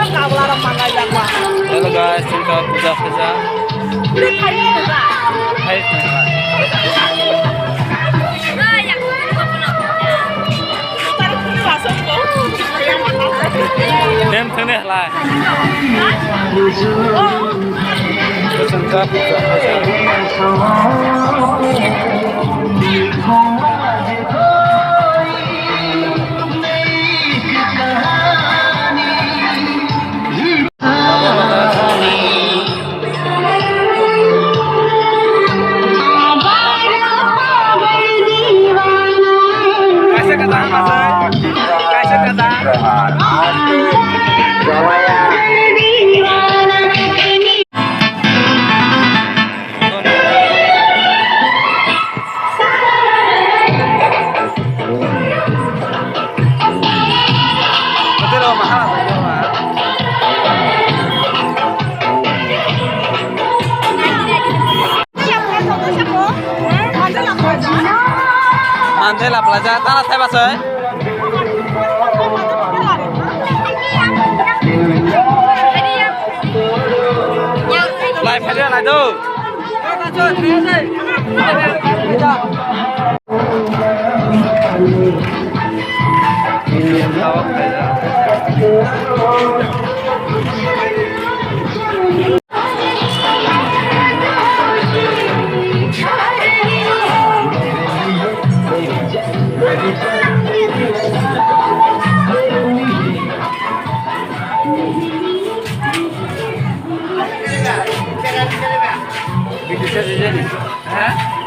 Halo guys, kita pujak saja. Hai. Đem thế này lại. Kita pujak saja. Mantai lah pelajar, tanah saya pasai. Lại phải đưa lại đâu? Bisa saja nih. Hah?